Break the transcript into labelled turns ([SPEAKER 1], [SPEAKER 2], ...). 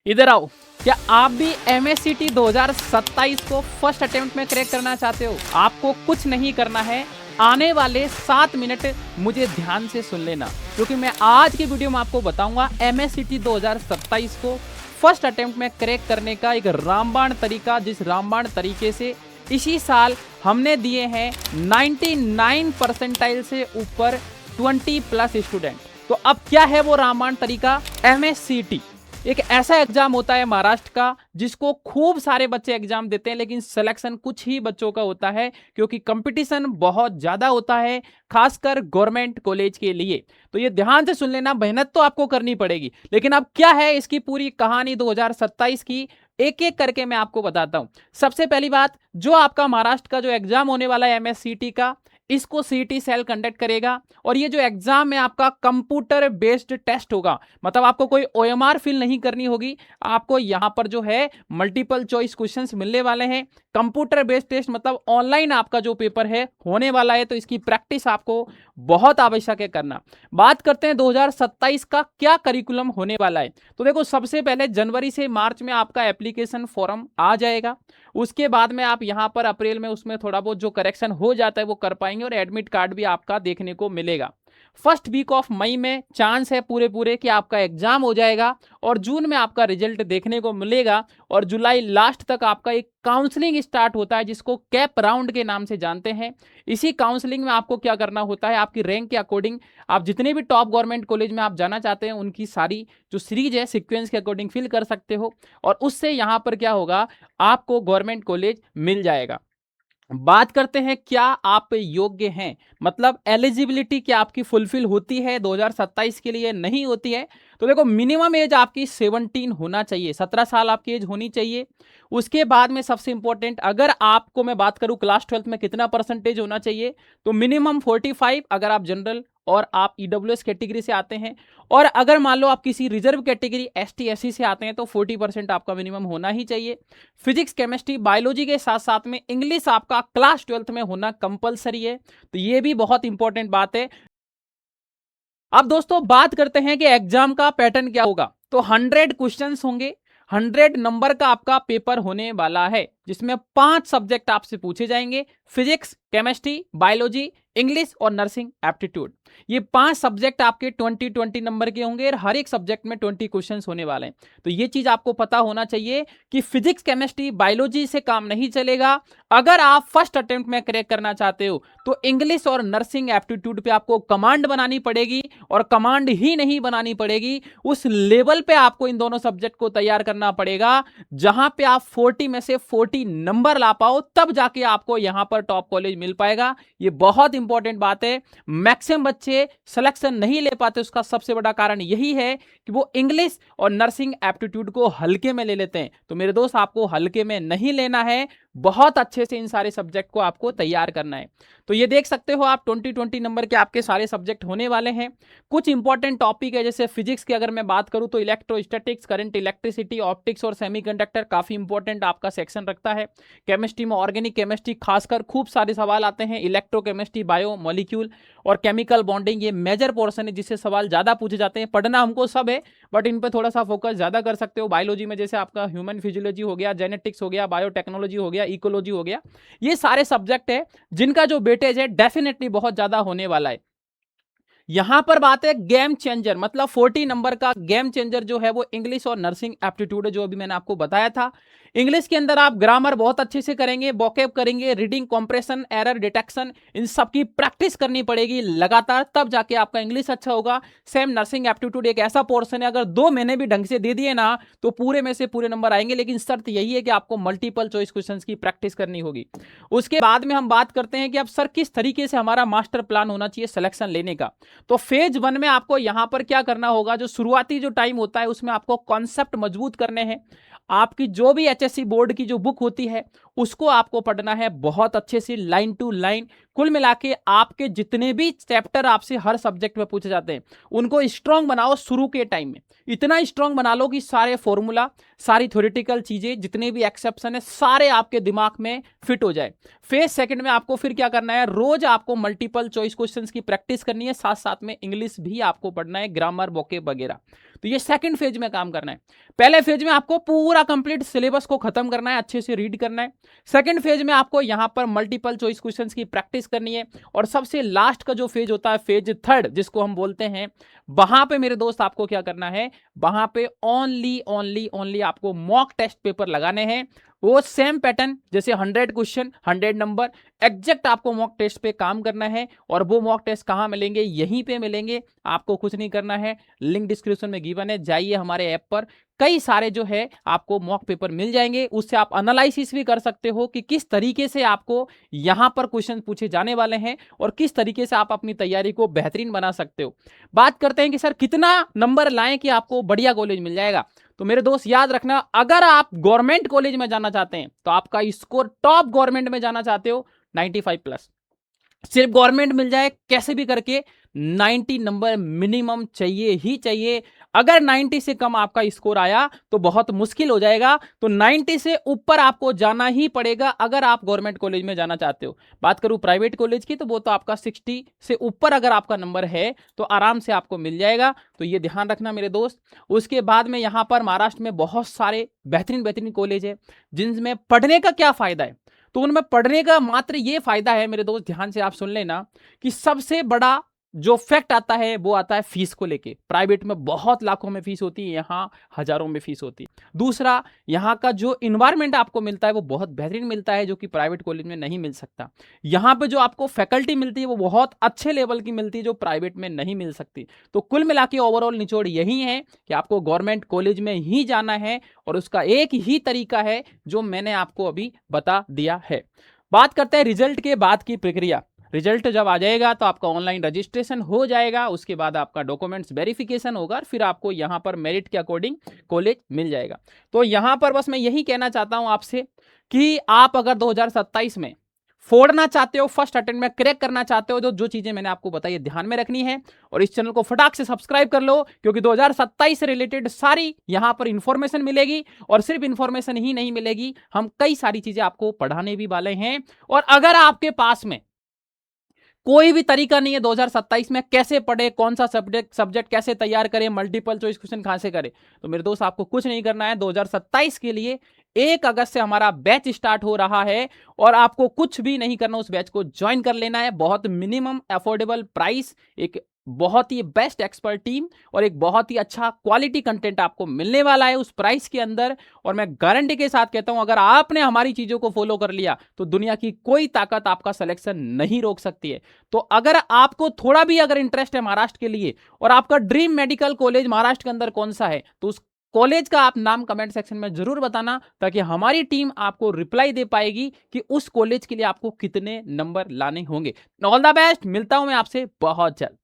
[SPEAKER 1] इधर आओ। क्या आप भी MSCT 2027 को फर्स्ट अटेम्प्ट में क्रैक करना चाहते हो? आपको कुछ नहीं करना है, आने वाले 7 मिनट मुझे ध्यान से सुन लेना, क्योंकि मैं आज की वीडियो में आपको बताऊंगा MSCT 2027 को फर्स्ट अटेम्प्ट में क्रैक करने का एक रामबाण तरीका, जिस रामबाण तरीके से इसी साल हमने दिए हैं 99 परसेंटाइल से ऊपर 20+ स्टूडेंट। तो अब क्या है वो रामबाण तरीका? MSCT एक ऐसा एग्जाम होता है महाराष्ट्र का जिसको खूब सारे बच्चे एग्जाम देते हैं, लेकिन सिलेक्शन कुछ ही बच्चों का होता है, क्योंकि कंपटीशन बहुत ज्यादा होता है, खासकर गवर्नमेंट कॉलेज के लिए। तो ये ध्यान से सुन लेना, मेहनत तो आपको करनी पड़ेगी, लेकिन अब क्या है इसकी पूरी कहानी 2027 की, एक एक करके मैं आपको बताता हूं। सबसे पहली बात, जो आपका महाराष्ट्र का जो एग्जाम होने वाला है MSCT का, इसको CT सेल कंडक्ट करेगा, और ये जो एग्जाम है आपका कंप्यूटर बेस्ड टेस्ट होगा। मतलब आपको कोई OMR फिल नहीं करनी होगी, आपको यहां पर जो है मल्टीपल चॉइस क्वेश्चंस मिलने वाले हैं। कंप्यूटर बेस्ड टेस्ट मतलब ऑनलाइन आपका जो पेपर है होने वाला है, तो इसकी प्रैक्टिस आपको बहुत आवश्यक है करना। बात करते हैं 2027 का क्या करिकुलम होने वाला है। तो देखो, सबसे पहले जनवरी से मार्च में आपका एप्लीकेशन फॉर्म आ जाएगा। उसके बाद में आप यहां पर अप्रैल में उसमें थोड़ा बहुत जो करेक्शन हो जाता है वो कर पाएंगे, और एडमिट कार्ड भी आपका देखने को मिलेगा। फर्स्ट वीक ऑफ मई में चांस है पूरे कि आपका एग्जाम हो जाएगा, और जून में आपका रिजल्ट देखने को मिलेगा, और जुलाई लास्ट तक आपका एक काउंसलिंग स्टार्ट होता है, जिसको कैप राउंड के नाम से जानते हैं। इसी काउंसलिंग में आपको क्या करना होता है, आपकी रैंक के अकॉर्डिंग आप जितने भी टॉप गवर्नमेंट कॉलेज में आप जाना चाहते हैं उनकी सारी जो सीरीज है सीक्वेंस के अकॉर्डिंग फिल कर सकते हो, और उससे यहां पर क्या होगा, आपको गवर्नमेंट कॉलेज मिल जाएगा। बात करते हैं क्या आप योग्य हैं, मतलब एलिजिबिलिटी क्या आपकी फुलफिल होती है 2027 के लिए, नहीं होती है। तो देखो, मिनिमम एज आपकी 17 होना चाहिए, 17 साल आपकी एज होनी चाहिए। उसके बाद में सबसे इंपॉर्टेंट, अगर आपको मैं बात करूं क्लास 12 में कितना परसेंटेज होना चाहिए, तो मिनिमम 45 अगर आप जनरल और आप EWS कैटेगरी से आते हैं, और अगर मान लो आप किसी रिजर्व कैटेगरी ST SC से आते हैं तो 40% आपका मिनिमम होना ही चाहिए। फिजिक्स केमिस्ट्री बायोलॉजी के साथ साथ में इंग्लिश आपका क्लास 12 में होना कंपलसरी है, तो ये भी बहुत इंपॉर्टेंट बात है। अब दोस्तों बात करते हैं कि एग्जाम का पैटर्न क्या होगा। तो 100 क्वेश्चंस होंगे, 100 नंबर का आपका पेपर होने वाला है, जिसमें 5 सब्जेक्ट आपसे पूछे जाएंगे, फिजिक्स, केमिस्ट्री, बायोलॉजी, इंग्लिश और नर्सिंग एप्टीट्यूड। ये 5 सब्जेक्ट आपके 20 नंबर के होंगे, और हर एक सब्जेक्ट में 20 क्वेश्चंस होने वाले हैं। तो ये चीज आपको पता होना चाहिए कि फिजिक्स, केमिस्ट्री, बायोलॉजी से काम नहीं चलेगा। अगर आप फर्स्ट अटेम्प्ट में क्रैक करना चाहते हो तो इंग्लिश और नर्सिंग एप्टीट्यूड पे आपको कमांड बनानी पड़ेगी, और कमांड ही नहीं बनानी पड़ेगी, उस लेवल पे आपको इन दोनों सब्जेक्ट को तैयार करना पड़ेगा जहां पे आप 40 में से 40 नंबर ला पाओ, तब जाके आपको यहां पर टॉप कॉलेज मिल पाएगा। ये बहुत इंपॉर्टेंट बात है। मैक्सिमम बच्चे सिलेक्शन नहीं ले पाते, उसका सबसे बड़ा कारण यही है कि वो इंग्लिश और नर्सिंग एप्टीट्यूड को हल्के में ले लेते हैं। तो मेरे दोस्त, आपको हल्के में नहीं लेना है, बहुत अच्छे से इन सारे सब्जेक्ट को आपको तैयार करना है। तो ये देख सकते हो आप 20 नंबर के आपके सारे सब्जेक्ट होने वाले हैं। कुछ इंपॉर्टेंट टॉपिक है, जैसे फिजिक्स की अगर मैं बात करूं तो इलेक्ट्रोस्टैटिक्स, करंट, इलेक्ट्रिसिटी, ऑप्टिक्स और सेमीकंडक्टर काफी इंपॉर्टेंट आपका सेक्शन रखता है। केमिस्ट्री में ऑर्गेनिक केमिस्ट्री खासकर खूब सारे सवाल आते हैं, इलेक्ट्रोकेमिस्ट्री, बायो मॉलिक्यूल और केमिकल बॉन्डिंग, ये मेजर पोर्शन है जिससे सवाल ज्यादा पूछे जाते हैं। पढ़ना हमको सब है, बट इन पर थोड़ा सा फोकस ज्यादा कर सकते हो। बायोलॉजी में जैसे आपका ह्यूमन फिजियोलॉजी हो गया, जेनेटिक्स हो गया, बायोटेक्नोलॉजी हो गया, इकोलॉजी हो गया, ये सारे सब्जेक्ट है जिनका जो वेटेज है डेफिनेटली बहुत ज्यादा होने वाला है। यहां पर बात है गेम चेंजर, मतलब 40 नंबर का गेम चेंजर जो है वो इंग्लिश और नर्सिंग एप्टीट्यूड है, जो अभी मैंने आपको बताया था। इंग्लिश के अंदर आप ग्रामर बहुत अच्छे से करेंगे, वोकैब करेंगे, रीडिंग कॉम्प्रेशन, एरर डिटेक्शन, इन सब की प्रैक्टिस करनी पड़ेगी लगातार, तब जाके आपका इंग्लिश अच्छा होगा। सेम नर्सिंग एप्टीट्यूड एक ऐसा पोर्शन है, अगर 2 महीने भी ढंग से दे दिए ना तो पूरे में से पूरे नंबर आएंगे, लेकिन शर्त यही है कि आपको मल्टीपल चॉइस क्वेश्चंस की प्रैक्टिस करनी होगी। उसके बाद में हम बात करते हैं कि अब सर किस तरीके से हमारा मास्टर प्लान होना चाहिए सिलेक्शन लेने का। तो फेज 1 में आपको यहां पर क्या करना होगा, जो शुरुआती जो टाइम होता है उसमें आपको कॉन्सेप्ट मजबूत करने हैं। आपकी जो भी HSC बोर्ड की जो बुक होती है उसको आपको पढ़ना है बहुत अच्छे से, लाइन टू लाइन। कुल मिला के आपके जितने भी चैप्टर आपसे हर सब्जेक्ट में पूछे जाते हैं उनको स्ट्रांग बनाओ शुरू के टाइम में। इतना स्ट्रांग बना लो कि सारे फॉर्मूला, सारी थ्योरेटिकल चीजें, जितने भी एक्सेप्शन है, सारे आपके दिमाग में फिट हो जाए। फेज 2 में आपको फिर क्या करना है, रोज आपको मल्टीपल चॉइस क्वेश्चंस की प्रैक्टिस करनी है, साथ साथ में इंग्लिश भी आपको पढ़ना है, ग्रामर, वोकैब वगैरह। तो ये सेकंड फेज में काम करना है। पहले फेज में आपको पूरा कंप्लीट सिलेबस को खत्म करना है, अच्छे से रीड करना है। सेकंड फेज में आपको यहां पर मल्टीपल चॉइस क्वेश्चंस की प्रैक्टिस करनी है। और सबसे लास्ट का जो फेज होता है, फेज थर्ड जिसको हम बोलते हैं, वहां पे मेरे दोस्त आपको क्या करना है, वहां पे ओनली ओनली ओनली आपको मॉक टेस्ट पेपर लगाने हैं। वो सेम पैटर्न जैसे 100 क्वेश्चन 100 नंबर, एग्जैक्ट आपको मॉक टेस्ट पे काम करना है। और वो मॉक टेस्ट कहां मिलेंगे, यहीं पे मिलेंगे। आपको कुछ नहीं करना है, लिंक डिस्क्रिप्शन में गिवन है, जाइए हमारे ऐप पर, कई सारे जो है आपको मॉक पेपर मिल जाएंगे। उससे आप एनालिसिस भी कर सकते हो कि किस तरीके से आपको यहां पर क्वेश्चन पूछे जाने वाले हैं और किस तरीके से आप अपनी तैयारी को बेहतरीन बना सकते हो। बात करते हैं कि सर कितना नंबर लाएं कि आपको बढ़िया कॉलेज मिल जाएगा। तो मेरे दोस्त याद रखना, अगर आप गवर्नमेंट कॉलेज में जाना चाहते हैं तो आपका स्कोर टॉप गवर्नमेंट में जाना चाहते हो 95 प्लस, सिर्फ गवर्नमेंट मिल जाए कैसे भी करके 90 नंबर मिनिमम चाहिए ही चाहिए। अगर 90 से कम आपका स्कोर आया तो बहुत मुश्किल हो जाएगा। तो 90 से ऊपर आपको जाना ही पड़ेगा अगर आप गवर्नमेंट कॉलेज में जाना चाहते हो। बात करूं प्राइवेट कॉलेज की, तो वो तो आपका 60 से ऊपर अगर आपका नंबर है तो आराम से आपको मिल जाएगा। तो ये ध्यान रखना मेरे दोस्त। उसके बाद में यहां पर महाराष्ट्र में बहुत सारे बेहतरीन बेहतरीन कॉलेज है जिनमें पढ़ने का क्या फायदा है। तो उनमें पढ़ने का मात्र ये फायदा है मेरे दोस्त, ध्यान से आप सुन लेना, कि सबसे बड़ा जो फैक्ट आता है वो आता है फीस को लेके। प्राइवेट में बहुत लाखों में फीस होती है, यहाँ हजारों में फीस होती है। दूसरा, यहाँ का जो इन्वायरमेंट आपको मिलता है वो बहुत बेहतरीन मिलता है, जो कि प्राइवेट कॉलेज में नहीं मिल सकता। यहाँ पे जो आपको फैकल्टी मिलती है वो बहुत अच्छे लेवल की मिलती है, जो प्राइवेट में नहीं मिल सकती। तो कुल मिला के ओवरऑल निचोड़ यही है कि आपको गवर्नमेंट कॉलेज में ही जाना है, और उसका एक ही तरीका है जो मैंने आपको अभी बता दिया है। बात करते हैं रिजल्ट के बाद की प्रक्रिया। रिजल्ट जब आ जाएगा तो आपका ऑनलाइन रजिस्ट्रेशन हो जाएगा, उसके बाद आपका डॉक्यूमेंट्स वेरिफिकेशन होगा, और फिर आपको यहां पर मेरिट के अकॉर्डिंग कॉलेज मिल जाएगा। तो यहां पर बस मैं यही कहना चाहता हूं आपसे कि आप अगर 2027 में फोड़ना चाहते हो, फर्स्ट अटेम्प्ट में क्रैक करना चाहते हो, तो जो चीजें मैंने आपको बताई है ध्यान में रखनी है। और इस चैनल को फटाक से सब्सक्राइब कर लो, क्योंकि 2027 से रिलेटेड सारी यहां पर इंफॉर्मेशन मिलेगी। और सिर्फ इंफॉर्मेशन ही नहीं मिलेगी, हम कई सारी चीजें आपको पढ़ाने भी वाले हैं। और अगर आपके पास में कोई भी तरीका नहीं है 2027 में कैसे पढ़े, कौन सा सब्जेक्ट कैसे तैयार करें, मल्टीपल चॉइस क्वेश्चन कहां से करें, तो मेरे दोस्त आपको कुछ नहीं करना है। 2027 के लिए 1 अगस्त से हमारा बैच स्टार्ट हो रहा है, और आपको कुछ भी नहीं करना, उस बैच को ज्वाइन कर लेना है। बहुत मिनिमम अफोर्डेबल प्राइस, एक बहुत ही बेस्ट एक्सपर्ट टीम, और एक बहुत ही अच्छा क्वालिटी कंटेंट आपको मिलने वाला है उस प्राइस के अंदर। और मैं गारंटी के साथ कहता हूं, अगर आपने हमारी चीजों को फॉलो कर लिया तो दुनिया की कोई ताकत आपका सिलेक्शन नहीं रोक सकती है। तो अगर आपको थोड़ा भी अगर इंटरेस्ट है महाराष्ट्र के लिए, और आपका ड्रीम मेडिकल कॉलेज महाराष्ट्र के अंदर कौन सा है, तो उस कॉलेज का आप नाम कमेंट सेक्शन में जरूर बताना, ताकि हमारी टीम आपको रिप्लाई दे पाएगी कि उस कॉलेज के लिए आपको कितने नंबर लाने होंगे। ऑल द बेस्ट, मिलता हूं मैं आपसे बहुत जल्द।